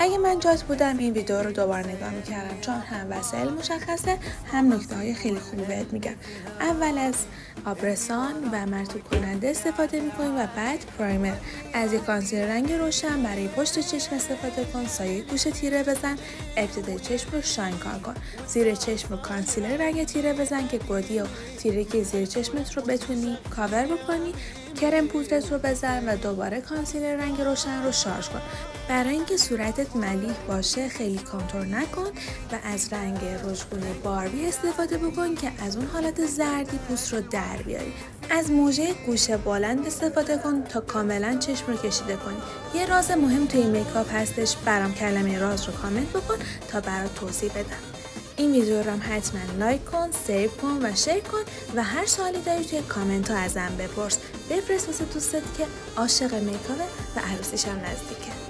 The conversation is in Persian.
اگه من جات بودم این ویدیو رو دوباره نگاه میکردم، چون هم وسایل مشخصه، هم نکته های خیلی خوبی بهت میگم. اول از آبرسان و مرطوب کننده استفاده میکنیم و بعد پرایمر. از یک کانسیلر رنگ روشن برای پشت چشم استفاده کن، سایه گوش تیره بزن، ابتدای چشم رو شاین کار کن. زیر چشم رو کانسیلر رنگ تیره بزن که گودی و تیرگی زیر چشمت رو بتونی کاور بکنی. کرم پودرت رو بزن و دوباره کانسیلر رنگ روشن رو شارژ کن. برای اینکه صورتت ملیح باشه خیلی کانتور نکن و از رنگ رژگونه باربی استفاده بکن که از اون حالت زردی پوست رو در بیاری. از موژه گوشه بلند استفاده کن تا کاملا چشم رو کشیده کنی. یه راز مهم توی میکاپ هستش، برام کلمه راز رو کامنت بکن تا برات توضیح بدم. این ویدیو رو هم حتما لایک کن، سیو کن و شیر کن و هر سوالی داری توی کامنت ها ازم بپرس. بفرست واسه دوستت که عاشق میکاپه و عروسیش هم نزدیکه.